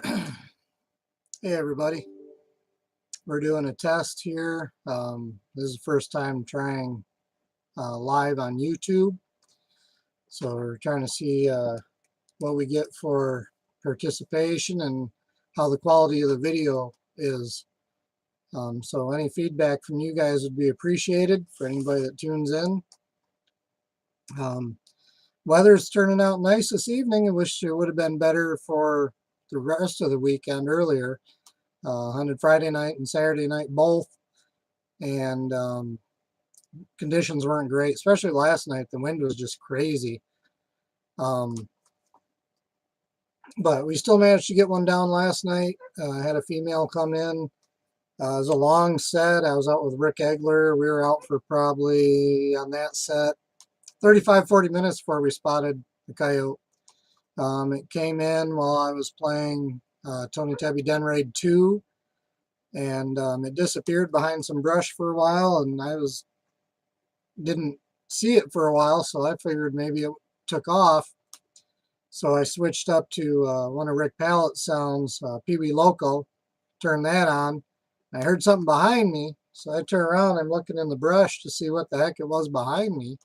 Hey everybody, we're doing a test here. This is the first time trying live on YouTube, so we're trying to see what we get for participation and how the quality of the video is. So any feedback from you guys would be appreciated for anybody that tunes in. Weather's turning out nice this evening. I wish it would have been better for the rest of the weekend earlier. Hunted Friday night and Saturday night both, and conditions weren't great, especially last night. The wind was just crazy. But we still managed to get one down last night. I had a female come in. It was a long set. I was out with Rick Egler. We were out for probably, on that set, 35-40 minutes before we spotted the coyote. It came in while I was playing Tony Tebby Den Raid 2, and it disappeared behind some brush for a while, and didn't see it for a while, so I figured maybe it took off. So I switched up to one of Rick Pallett's sounds, Pee Wee Loco, turned that on. I heard something behind me, so I turn around. I'm looking in the brush to see what the heck it was behind me.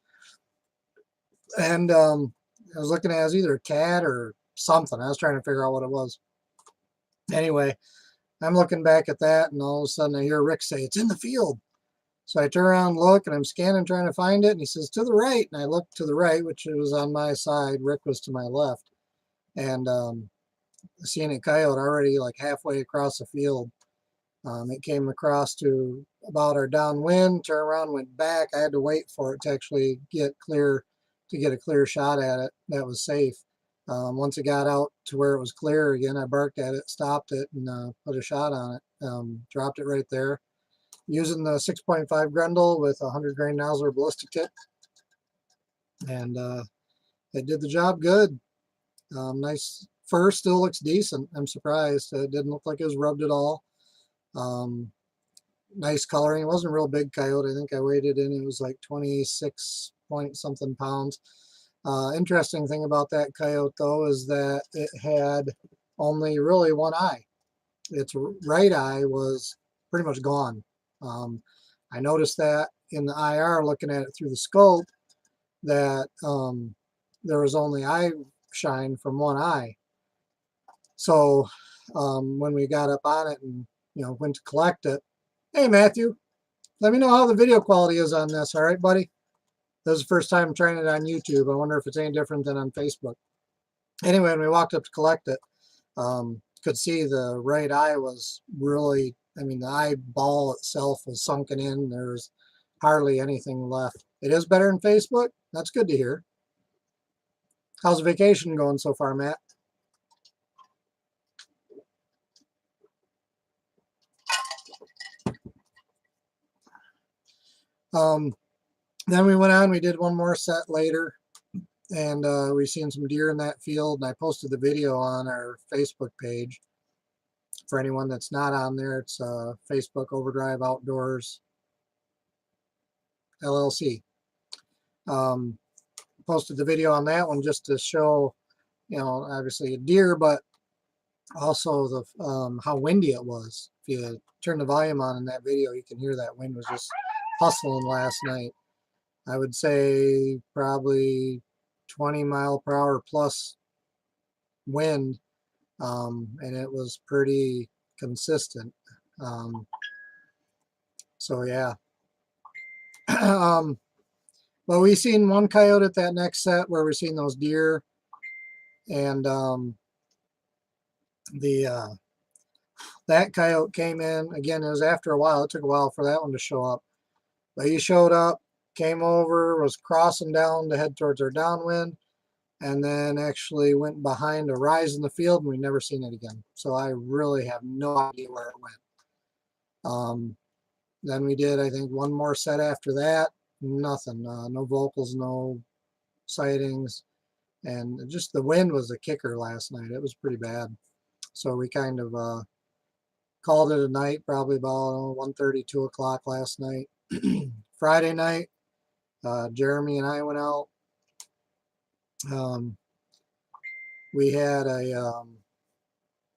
And I was looking at it was either a cat or something. I was trying to figure out what it was. Anyway, I'm looking back at that, and all of a sudden I hear Rick say, "It's in the field." So I turn around and look, and I'm scanning, trying to find it, and he says, "To the right." And I looked to the right, which was on my side. Rick was to my left. And seeing a coyote already like halfway across the field. It came across to about our downwind, turned around, went back. I had to wait for it to actually get clear, to get a clear shot at it that was safe. Once it got out to where it was clear again, I barked at it, stopped it, and put a shot on it. Dropped it right there using the 6.5 Grendel with a 100 grain Nosler ballistic tip, and it did the job good. Nice fur, still looks decent. I'm surprised. It didn't look like it was rubbed at all. Nice coloring. It wasn't a real big coyote. I think I weighed it in. It was like 26 point something pounds. Interesting thing about that coyote, though, is that it had only really one eye. Its right eye was pretty much gone. I noticed that in the IR, looking at it through the scope, that there was only eye shine from one eye. So when we got up on it and went to collect it, hey Matthew, let me know how the video quality is on this. All right, buddy. This is the first time I'm trying it on YouTube. I wonder if it's any different than on Facebook. Anyway, when we walked up to collect it, could see the right eye was really, I mean, the eyeball itself was sunken in. There's hardly anything left. It is better than Facebook. That's good to hear. How's the vacation going so far, Matt? Then we went on, we did one more set later, and we seen some deer in that field, and I posted the video on our Facebook page. For anyone that's not on there, it's Facebook Overdrive Outdoors LLC. Posted the video on that one just to show, obviously a deer, but also the how windy it was. If you turn the volume on in that video, you can hear that wind was just hustling last night. I would say probably 20-mile-per-hour plus wind, and it was pretty consistent. So yeah. But we seen one coyote at that next set where we seen those deer, and that coyote came in again. It was after a while. It took a while for that one to show up, but he showed up, came over, was crossing down to head towards our downwind, and then actually went behind a rise in the field, and we never seen it again. So I really have no idea where it went. Then we did, I think, one more set after that. Nothing. No vocals, no sightings. And just the wind was a kicker last night. It was pretty bad. So we kind of called it a night, probably about 1:30, 2 o'clock last night. Friday night, Jeremy and I went out. We had a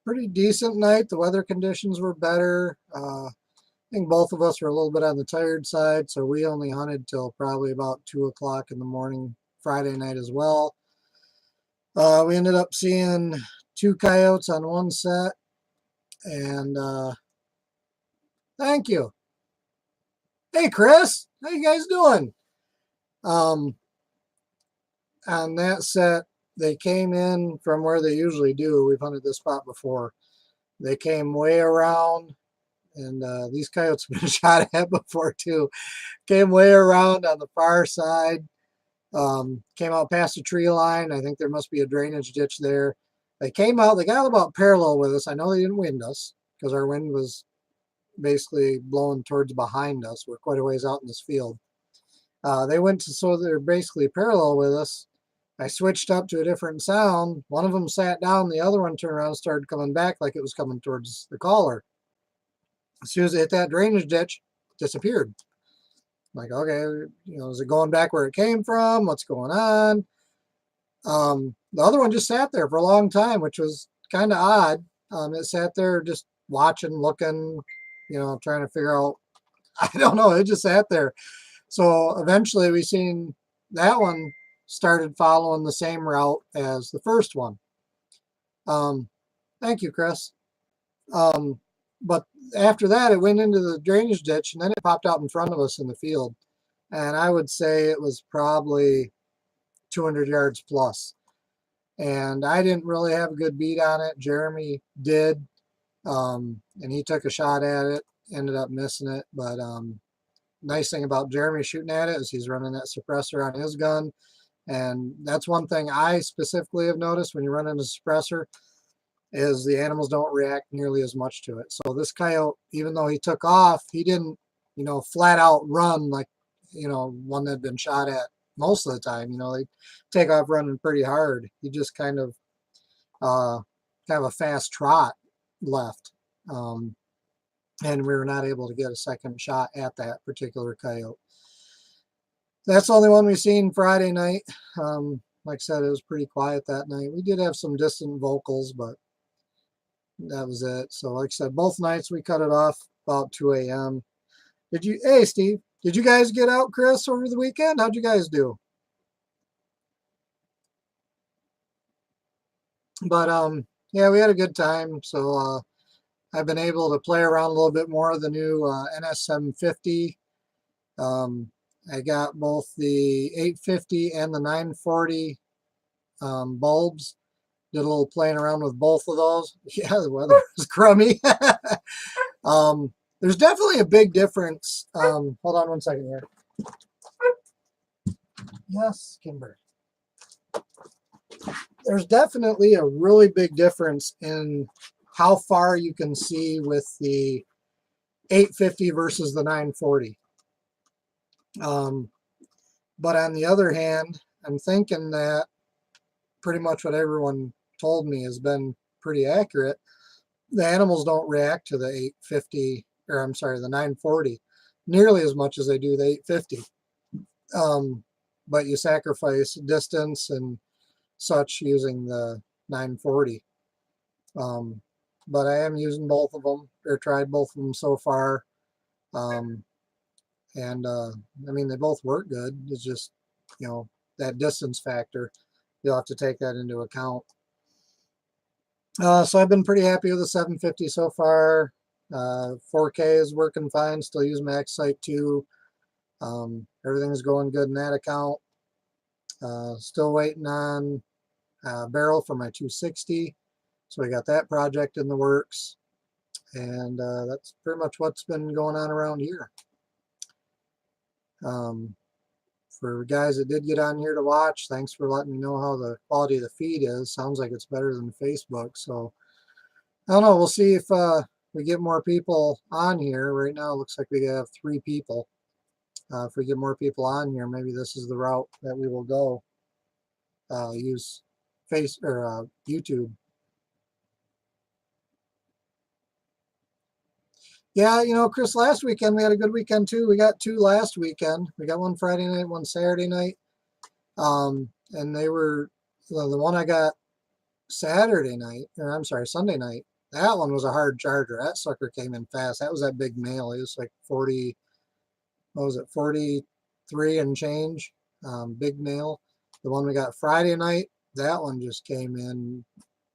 pretty decent night. The weather conditions were better. I think both of us were a little bit on the tired side, so we only hunted till probably about 2 o'clock in the morning Friday night as well. We ended up seeing 2 coyotes on one set, and thank you. Hey, Chris, how you guys doing? On that set, they came in from where they usually do. We've hunted this spot before. They came way around, and these coyotes have been shot at before too. Came way around on the far side. Came out past the tree line. I think there must be a drainage ditch there. They came out. They got about parallel with us. I know they didn't wind us because our wind was basically blowing towards behind us. We're quite a ways out in this field. They went to, so they're basically parallel with us. I switched up to a different sound. One of them sat down. The other one turned around and started coming back like it was coming towards the caller. As soon as it hit that drainage ditch, disappeared. Like, okay, you know, is it going back where it came from? What's going on? The other one just sat there for a long time, which was kind of odd. It sat there just watching, looking, you know, trying to figure out. I don't know. It just sat there. So eventually we seen that one started following the same route as the first one. Thank you, Chris. But after that, it went into the drainage ditch, and then it popped out in front of us in the field. And I would say it was probably 200 yards plus. And I didn't really have a good beat on it. Jeremy did, and he took a shot at it, ended up missing it. But nice thing about Jeremy shooting at it is he's running that suppressor on his gun. And that's one thing I specifically have noticed when you're running a suppressor is the animals don't react nearly as much to it. So this coyote, even though he took off, he didn't, you know, flat out run like, you know, one that had been shot at most of the time. You know, they take off running pretty hard. He just kind of a fast trot left. And we were not able to get a second shot at that particular coyote. That's the only one we seen Friday night. Like I said, it was pretty quiet that night. We did have some distant vocals, but that was it. So like I said, both nights we cut it off about 2 a.m. Hey Steve, did you guys get out, Chris, over the weekend? How'd you guys do? But yeah, we had a good time. So I've been able to play around a little bit more of the new NS750. I got both the 850 and the 940 bulbs. Did a little playing around with both of those. Yeah, the weather was crummy. There's definitely a big difference. Hold on one second here. Yes, Kimber. There's definitely a really big difference in how far you can see with the 850 versus the 940. But on the other hand, I'm thinking that pretty much what everyone told me has been pretty accurate. The animals don't react to the 850, or I'm sorry, the 940 nearly as much as they do the 850. But you sacrifice distance and such using the 940. But I am using both of them, or tried both of them so far. And I mean, they both work good. It's just, you know, that distance factor, you'll have to take that into account. So I've been pretty happy with the 750 so far. 4K is working fine. Still use MaxSight 2. Everything's going good in that account. Still waiting on a barrel for my 260. So we got that project in the works. And that's pretty much what's been going on around here. For guys that did get on here to watch, thanks for letting me know how the quality of the feed is. Sounds like it's better than Facebook. So I don't know. We'll see if we get more people on here. Right now it looks like we have 3 people. If we get more people on here, maybe this is the route that we will go. Use YouTube. Yeah, you know, Chris, last weekend we had a good weekend too. We got 2 last weekend. We got one Friday night, one Saturday night. And they were, well, the one I got Saturday night, or I'm sorry, Sunday night, That one was a hard charger. That sucker came in fast. That was that big male. He was like 40, what was it, 43 and change, big male. The one we got Friday night, that one just came in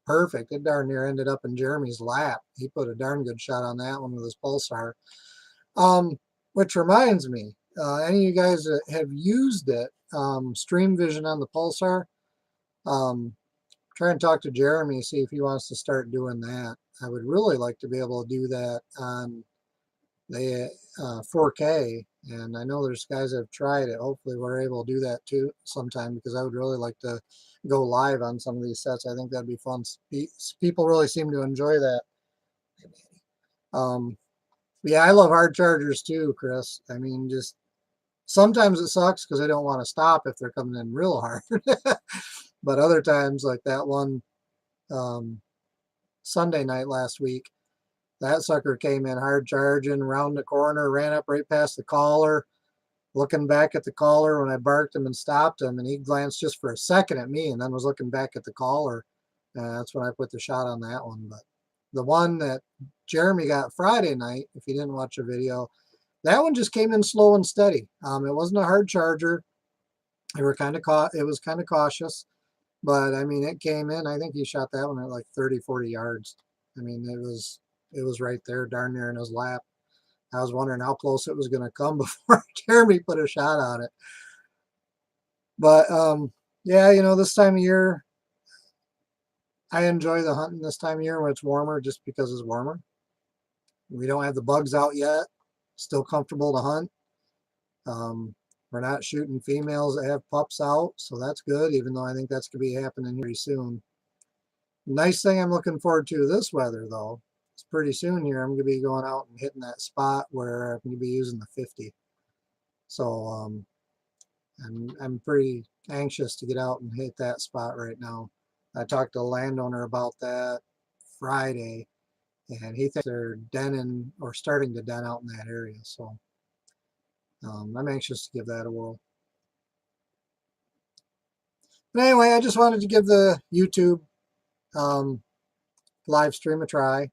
perfect. It darn near ended up in Jeremy's lap. He put a darn good shot on that one with his pulsar. Which reminds me, any of you guys that have used it, Stream Vision on the pulsar, try and talk to Jeremy, see if he wants to start doing that. I would really like to be able to do that on the 4K, and I know there's guys that have tried it. Hopefully we're able to do that too sometime, because I would really like to go live on some of these sets. I think that'd be fun. People really seem to enjoy that. Yeah, I love hard chargers too, Chris. I mean, just sometimes it sucks because they don't want to stop if they're coming in real hard. But other times, like that one Sunday night last week, that sucker came in hard charging, round the corner, ran up right past the collar, looking back at the collar when I barked him and stopped him, and he glanced just for a second at me and then was looking back at the collar. That's when I put the shot on that one. But the one that Jeremy got Friday night, if you didn't watch the video, that one just came in slow and steady. It wasn't a hard charger. It was kind of cautious, but I mean, it came in. I think he shot that one at like 30, 40 yards. I mean, it was right there, darn near in his lap. I was wondering how close it was going to come before Jeremy put a shot on it. But yeah, you know, this time of year, I enjoy the hunting this time of year when it's warmer, just because it's warmer. We don't have the bugs out yet. Still comfortable to hunt. We're not shooting females that have pups out, so that's good, even though I think that's going to be happening pretty soon. Nice thing I'm looking forward to this weather, though, is pretty soon here I'm going to be going out and hitting that spot where I'm going to be using the 50. So I'm pretty anxious to get out and hit that spot right now. I talked to the landowner about that Friday, and he thinks they're denning or starting to den out in that area. So I'm anxious to give that a whirl. But anyway, I just wanted to give the YouTube live stream a try,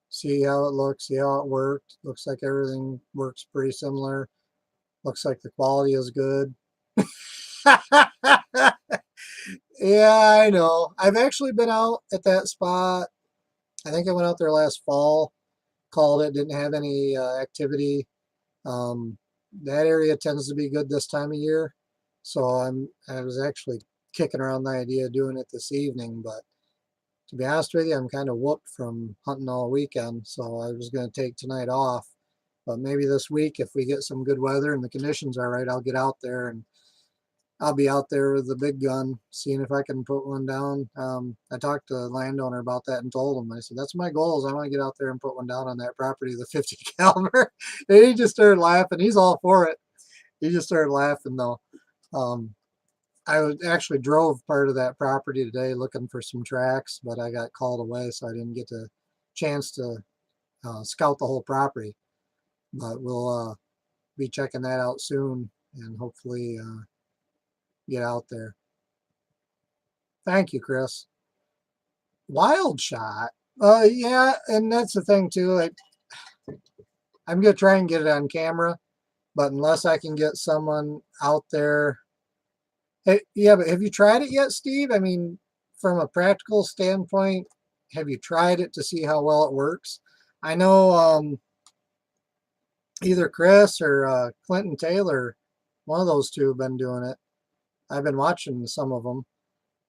see how it looks, see how it worked. Looks like everything works pretty similar. Looks like the quality is good. Yeah, I know. I've actually been out at that spot. I think I went out there last fall, called it, didn't have any activity. That area tends to be good this time of year. So I was actually kicking around the idea of doing it this evening, but to be honest with you, I'm kind of whooped from hunting all weekend, so I was going to take tonight off. But maybe this week, if we get some good weather and the conditions are right, I'll get out there, and I'll be out there with the big gun, seeing if I can put one down. I talked to the landowner about that and told him, I said, that's my goal, is I want to get out there and put one down on that property, the 50 caliber. And he just started laughing. He's all for it. He just started laughing, though. I actually drove part of that property today looking for some tracks, but I got called away, so I didn't get a chance to scout the whole property. But we'll be checking that out soon and hopefully get out there. Thank you, Chris. Wild shot. Yeah, and that's the thing too. I'm going to try and get it on camera, but unless I can get someone out there. Hey, yeah, but have you tried it yet, Steve? I mean, from a practical standpoint, have you tried it to see how well it works? I know either Chris or Clinton Taylor, one of those two have been doing it. I've been watching some of them,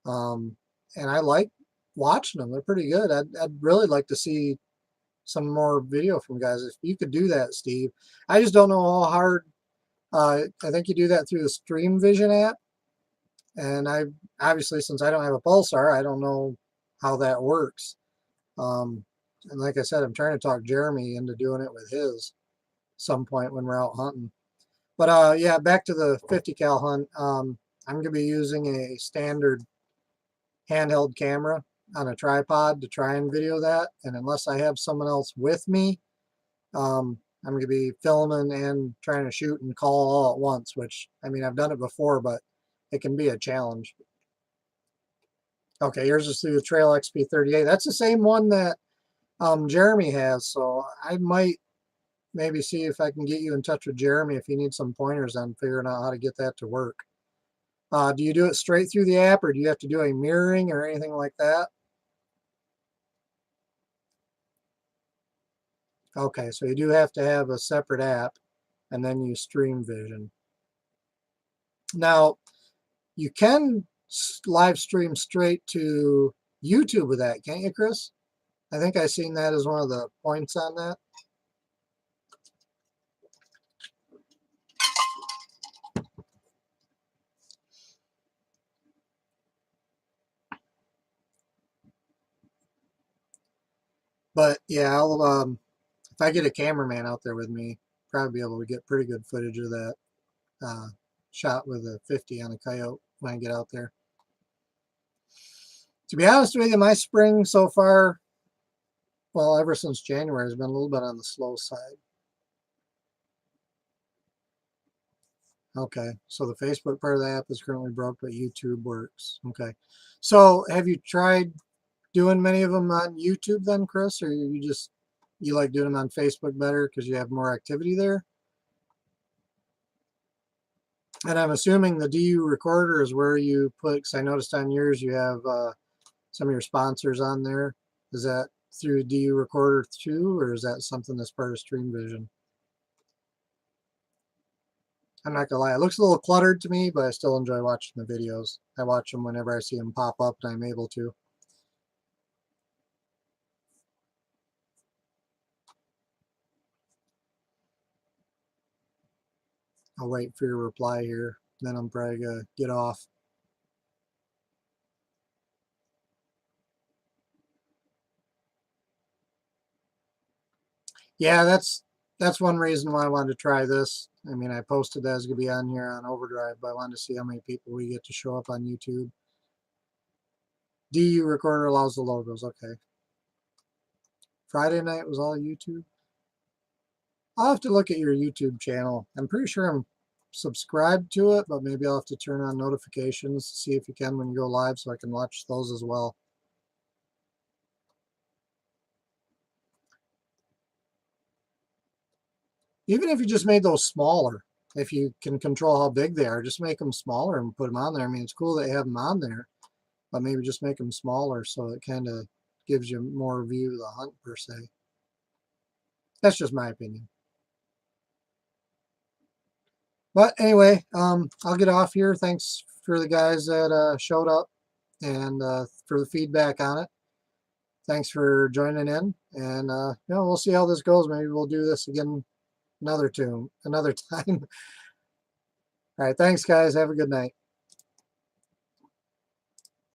and I like watching them. They're pretty good. I'd really like to see some more video from guys. If you could do that, Steve. I just don't know how hard. I think you do that through the Stream Vision app. And I obviously, since I don't have a pulsar, I don't know how that works. And like I said, I'm trying to talk Jeremy into doing it with his some point when we're out hunting. But yeah, back to the 50 cal hunt. I'm going to be using a standard handheld camera on a tripod to try and video that. And unless I have someone else with me, I'm going to be filming and trying to shoot and call all at once, which, I mean, I've done it before, but it can be a challenge. Okay, here's just through the Trail XP38. That's the same one that Jeremy has, so I might maybe see if I can get you in touch with Jeremy if you need some pointers on figuring out how to get that to work. Do you do it straight through the app, or do you have to do a mirroring or anything like that? Okay, so you do have to have a separate app, and then you stream Vision. Now, you can live stream straight to YouTube with that, can't you, Chris? I think I seen that as one of the points on that. But yeah, if I get a cameraman out there with me, probably be able to get pretty good footage of that uh, shot with a 50 on a coyote when I get out there. To be honest with you, my spring so far, well, ever since January, has been a little bit on the slow side. Okay, so the Facebook part of the app is currently broke, but YouTube works. Okay, so have you tried doing many of them on YouTube then, Chris, or you like doing them on Facebook better because you have more activity there? And I'm assuming the DU recorder is where you put, because I noticed on yours you have some of your sponsors on there. Is that through DU recorder too, or is that something that's part of Stream Vision? I'm not gonna lie, it looks a little cluttered to me, but I still enjoy watching the videos. I watch them whenever I see them pop up and I'm able to. I'll wait for your reply here, then I'm probably gonna get off. Yeah, that's one reason why I wanted to try this. I mean, I posted that it's gonna be on here on Overdrive, but I wanted to see how many people we get to show up on YouTube. DU recorder allows the logos. Okay. Friday night was all YouTube. I'll have to look at your YouTube channel. I'm pretty sure I'm subscribed to it, but maybe I'll have to turn on notifications to see if you can when you go live so I can watch those as well. Even if you just made those smaller, if you can control how big they are, just make them smaller and put them on there. I mean, it's cool that you have them on there, but maybe just make them smaller so it kind of gives you more view of the hunt per se. That's just my opinion. But anyway, I'll get off here. Thanks for the guys that showed up and for the feedback on it. Thanks for joining in, and we'll see how this goes. Maybe we'll do this again another time. All right, thanks guys. Have a good night.